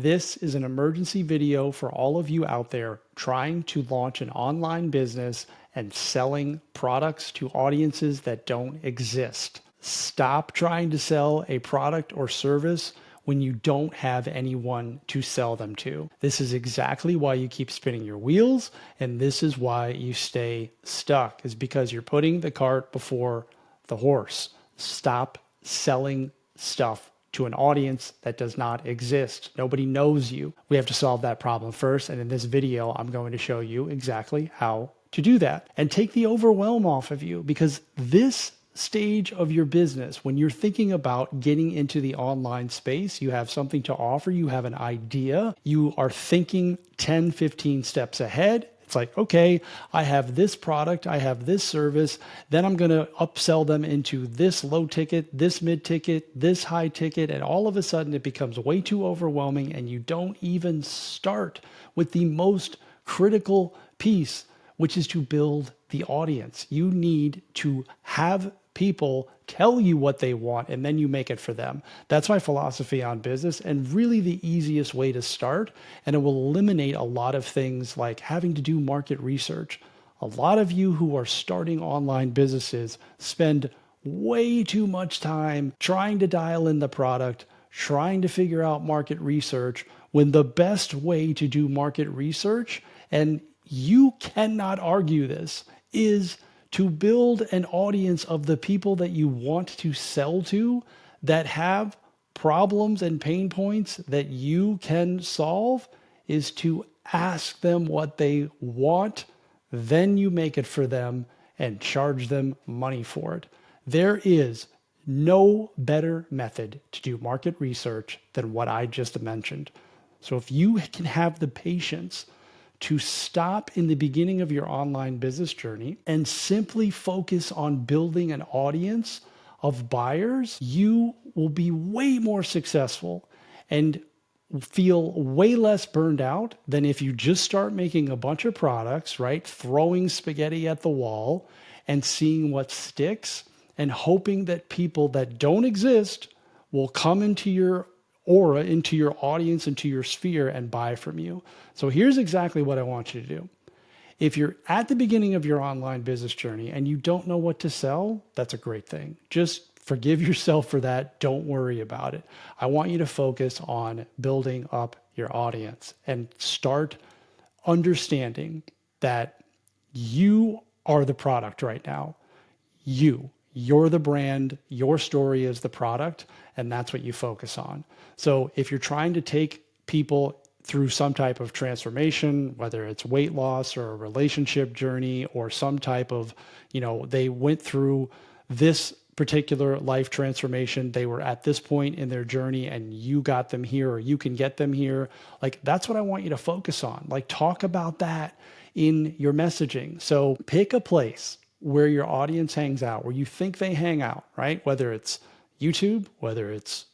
This is an emergency video for all of you out there trying to launch an online business and selling products to audiences that don't exist. Stop trying to sell a product or service when you don't have anyone to sell them to. This is exactly why you keep spinning your wheels, and this is why you stay stuck, is because you're putting the cart before the horse. Stop selling stuff to an audience that does not exist. Nobody knows you. We have to solve that problem first, and in this video, I'm going to show you exactly how to do that and take the overwhelm off of you, because this stage of your business, when you're thinking about getting into the online space, you have something to offer, you have an idea, you are thinking 10, 15 steps ahead. It's like, okay, I have this product, I have this service, then I'm going to upsell them into this low ticket, this mid ticket, this high ticket, and all of a sudden it becomes way too overwhelming and you don't even start with the most critical piece, which is to build the audience. You need to have people tell you what they want and then you make it for them. That's my philosophy on business, and really the easiest way to start. And it will eliminate a lot of things like having to do market research. A lot of you who are starting online businesses spend way too much time trying to dial in the product, trying to figure out market research, when the best way to do market research, and you cannot argue this, is to build an audience of the people that you want to sell to that have problems and pain points that you can solve, is to ask them what they want, then you make it for them and charge them money for it. There is no better method to do market research than what I just mentioned. So if you can have the patience to stop in the beginning of your online business journey and simply focus on building an audience of buyers, you will be way more successful and feel way less burned out than if you just start making a bunch of products, right? Throwing spaghetti at the wall and seeing what sticks and hoping that people that don't exist will come into your aura, into your audience, into your sphere and buy from you. So here's exactly what I want you to do. If you're at the beginning of your online business journey and you don't know what to sell, that's a great thing. Just forgive yourself for that. Don't worry about it. I want you to focus on building up your audience and start understanding that you are the product right now. You're the brand, your story is the product, and that's what you focus on. So if you're trying to take people through some type of transformation, whether it's weight loss or a relationship journey or some type of, they went through this particular life transformation, they were at this point in their journey and you got them here, or you can get them here. Like, that's what I want you to focus on. Like, talk about that in your messaging. So pick a place where your audience hangs out, where you think they hang out, right? Whether it's YouTube, whether it's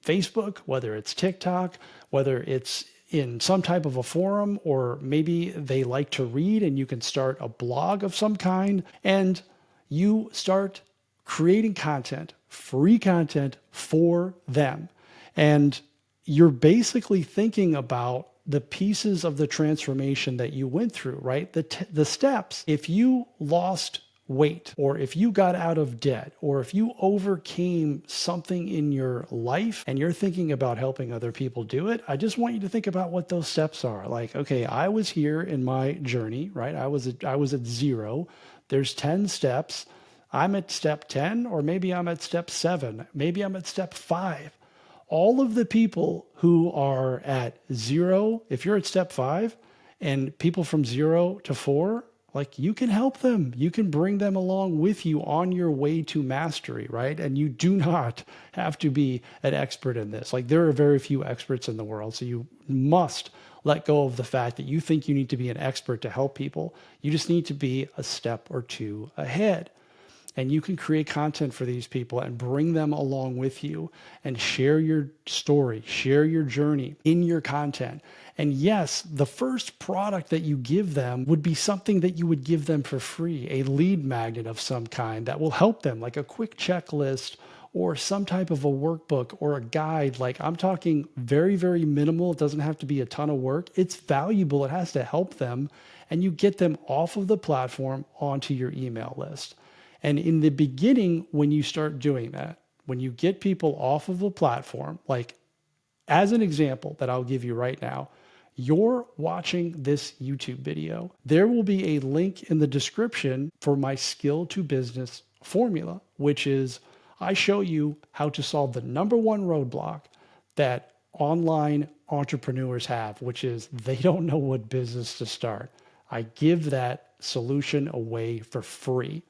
Facebook, whether it's TikTok, whether it's in some type of a forum, or maybe they like to read and you can start a blog of some kind, and you start creating content, free content for them. And you're basically thinking about the pieces of the transformation that you went through, right? The steps. If you lost weight, or if you got out of debt, or if you overcame something in your life and you're thinking about helping other people do it, I just want you to think about what those steps are. Like, okay, I was here in my journey, right? I was at 0. There's 10 steps. I'm at step 10, or maybe I'm at step 7. Maybe I'm at step 5. All of the people who are at 0, if you're at step 5, and people from 0 to 4, like, you can help them. You can bring them along with you on your way to mastery, right? And you do not have to be an expert in this. Like, there are very few experts in the world. So you must let go of the fact that you think you need to be an expert to help people. You just need to be a step or two ahead. And you can create content for these people and bring them along with you and share your story, share your journey in your content. And yes, the first product that you give them would be something that you would give them for free, a lead magnet of some kind that will help them, like a quick checklist or some type of a workbook or a guide. Like I'm talking very, very minimal. It doesn't have to be a ton of work. It's valuable. It has to help them. And you get them off of the platform onto your email list. And in the beginning, when you start doing that, when you get people off of the platform, like as an example that I'll give you right now, you're watching this YouTube video. There will be a link in the description for my skill to business formula, which is I show you how to solve the number one roadblock that online entrepreneurs have, which is they don't know what business to start. I give that solution away for free.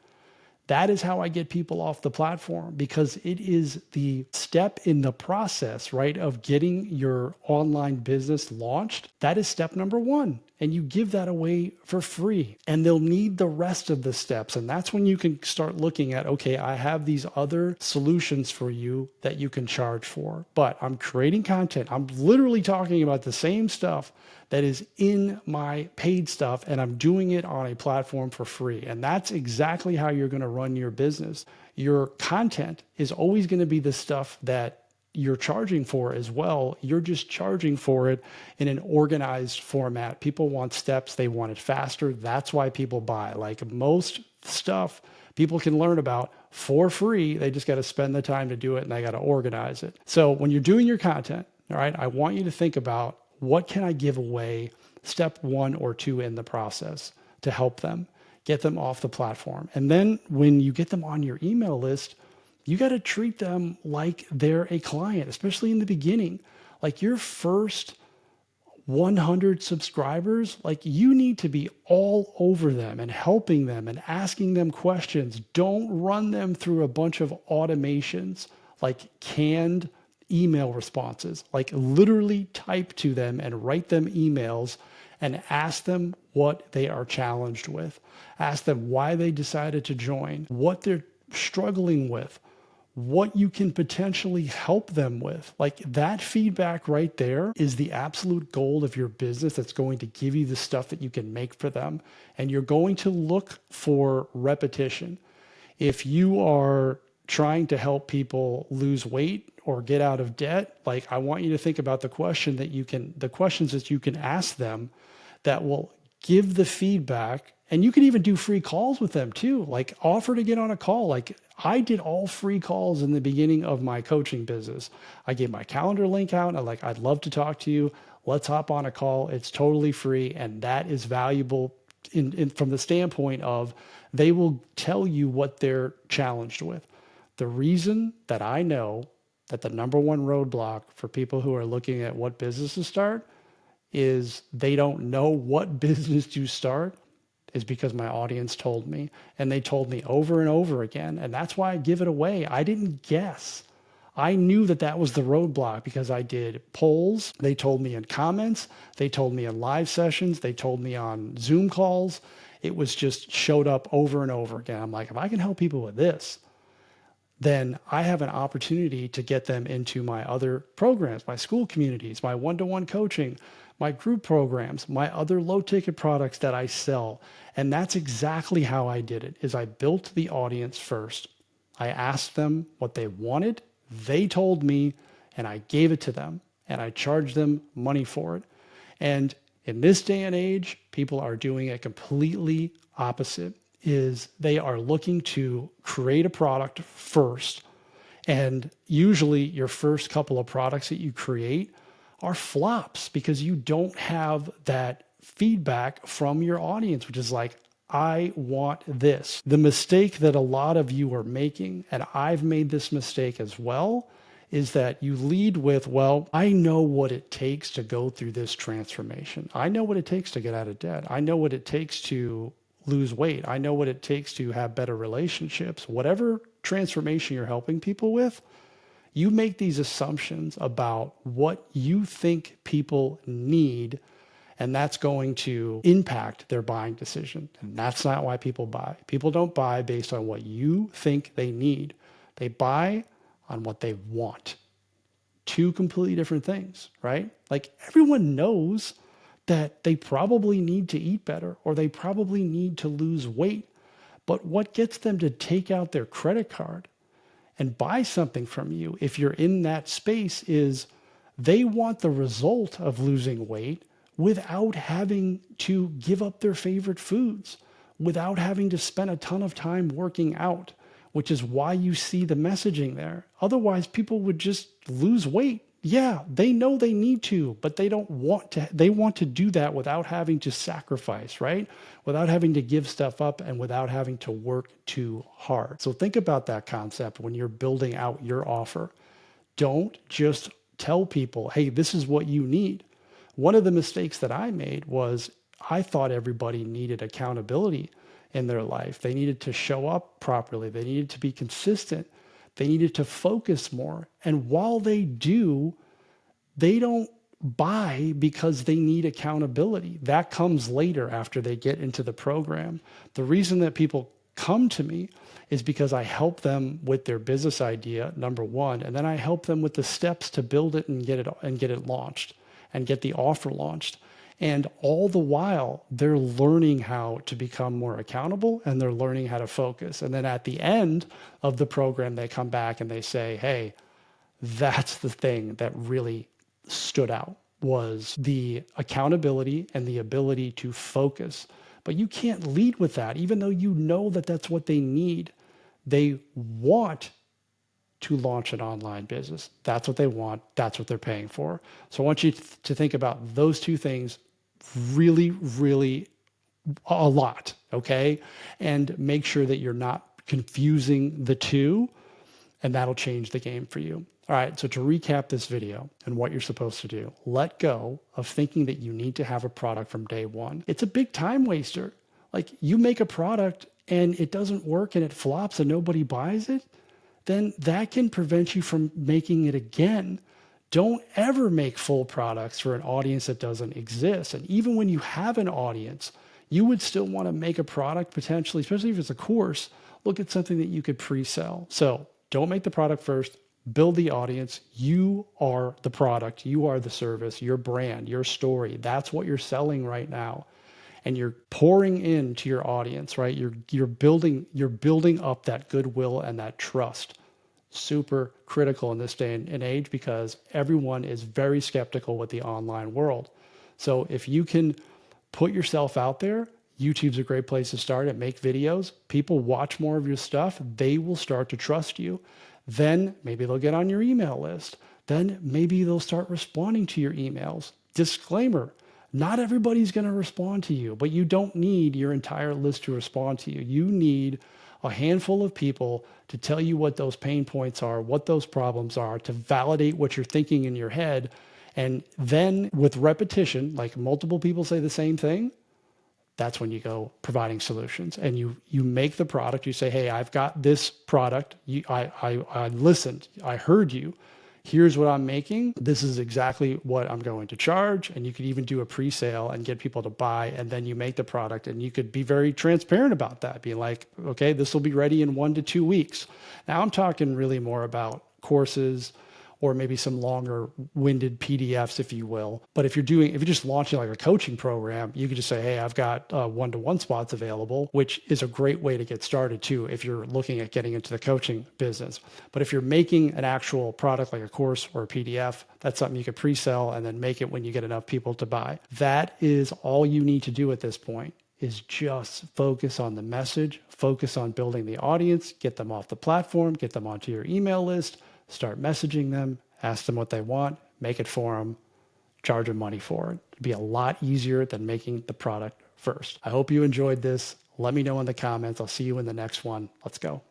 That is how I get people off the platform, because it is the step in the process, right, of getting your online business launched. That is step number one. And you give that away for free. And they'll need the rest of the steps. And that's when you can start looking at, okay, I have these other solutions for you that you can charge for. But I'm creating content. I'm literally talking about the same stuff that is in my paid stuff, and I'm doing it on a platform for free. And that's exactly how you're going to run your business. Your content is always going to be the stuff that you're charging for as well. You're just charging for it in an organized format. People want steps. They want it faster. That's why people buy. Like most stuff people can learn about for free. They just got to spend the time to do it, and they got to organize it. So when you're doing your content, all right, I want you to think about, what can I give away step 1 or 2 in the process to help them, get them off the platform? And then when you get them on your email list, you got to treat them like they're a client, especially in the beginning. Like your first 100 subscribers, like you need to be all over them and helping them and asking them questions. Don't run them through a bunch of automations like canned email responses. Like literally type to them and write them emails and ask them what they are challenged with. Ask them why they decided to join, what they're struggling with, what you can potentially help them with. Like that feedback right there is the absolute gold of your business. That's going to give you the stuff that you can make for them. And you're going to look for repetition. If you are trying to help people lose weight or get out of debt, like I want you to think about the questions that you can ask them that will give the feedback. And you can even do free calls with them too. Like offer to get on a call. Like I did all free calls in the beginning of my coaching business. I gave my calendar link out. I'd love to talk to you. Let's hop on a call. It's totally free. And that is valuable from the standpoint of they will tell you what they're challenged with. The reason that I know that the number one roadblock for people who are looking at what business to start is they don't know what business to start is because my audience told me, and they told me over and over again. And that's why I give it away. I didn't guess. I knew that that was the roadblock because I did polls. They told me in comments. They told me in live sessions. They told me on Zoom calls. It was just showed up over and over again. I'm like, if I can help people with this, then I have an opportunity to get them into my other programs, my school communities, my one-to-one coaching, my group programs, my other low-ticket products that I sell. And that's exactly how I did it, is I built the audience first. I asked them what they wanted. They told me, and I gave it to them, and I charged them money for it. And in this day and age, people are doing a completely opposite, is they are looking to create a product first. And usually your first couple of products that you create are flops because you don't have that feedback from your audience, which is like, I want this. The mistake that a lot of you are making, and I've made this mistake as well, is that you lead with, well, I know what it takes to go through this transformation. I know what it takes to get out of debt. I know what it takes to lose weight. I know what it takes to have better relationships. Whatever transformation you're helping people with, you make these assumptions about what you think people need, and that's going to impact their buying decision. And that's not why people buy. People don't buy based on what you think they need. They buy on what they want. Two completely different things, right? Like everyone knows that they probably need to eat better or they probably need to lose weight. But what gets them to take out their credit card and buy something from you, if you're in that space, is they want the result of losing weight without having to give up their favorite foods, without having to spend a ton of time working out, which is why you see the messaging there. Otherwise, people would just lose weight. Yeah, they know they need to, but they don't want to. They want to do that without having to sacrifice, right? Without having to give stuff up and without having to work too hard. So think about that concept when you're building out your offer. Don't just tell people, hey, this is what you need. One of the mistakes that I made was I thought everybody needed accountability in their life. They needed to show up properly. They needed to be consistent. They needed to focus more. And while they do, they don't buy because they need accountability. That comes later after they get into the program. The reason that people come to me is because I help them with their business idea, number one, and then I help them with the steps to build it and get it launched and get the offer launched. And all the while, they're learning how to become more accountable and they're learning how to focus. And then at the end of the program, they come back and they say, hey, that's the thing that really stood out, was the accountability and the ability to focus. But you can't lead with that, even though you know that that's what they need. They want to launch an online business. That's what they want. That's what they're paying for. So I want you to think about those two things really, really a lot, okay? And make sure that you're not confusing the two, and that'll change the game for you. All right, so to recap this video and what you're supposed to do, let go of thinking that you need to have a product from day one. It's a big time waster. Like, you make a product and it doesn't work and it flops and nobody buys it, then that can prevent you from making it again. Don't ever make full products for an audience that doesn't exist. And even when you have an audience, you would still want to make a product potentially, especially if it's a course, look at something that you could pre-sell. So don't make the product first, build the audience. You are the product, you are the service, your brand, your story. That's what you're selling right now. And you're pouring into your audience, right? You're building up that goodwill and that trust. Super critical in this day and age because everyone is very skeptical with the online world. So if you can put yourself out there, YouTube's a great place to start and make videos. People watch more of your stuff. They will start to trust you. Then maybe they'll get on your email list. Then maybe they'll start responding to your emails. Disclaimer, not everybody's going to respond to you, but you don't need your entire list to respond to you. You need a handful of people to tell you what those pain points are, what those problems are, to validate what you're thinking in your head. And then with repetition, like multiple people say the same thing, that's when you go providing solutions. And you make the product. You say, hey, I've got this product. I listened. I heard you. Here's what I'm making. This is exactly what I'm going to charge. And you could even do a pre-sale and get people to buy. And then you make the product. And you could be very transparent about that. Be like, okay, this will be ready in 1 to 2 weeks. Now I'm talking really more about courses, or maybe some longer winded PDFs, if you will. But if you're just launching like a coaching program, you could just say, hey, I've got 1-to-1 spots available, which is a great way to get started too, if you're looking at getting into the coaching business. But if you're making an actual product like a course or a PDF, that's something you could pre-sell and then make it when you get enough people to buy. That is all you need to do at this point, is just focus on the message, focus on building the audience, get them off the platform, get them onto your email list, start messaging them, ask them what they want, make it for them, charge them money for it. It'd be a lot easier than making the product first. I hope you enjoyed this. Let me know in the comments. I'll see you in the next one. Let's go.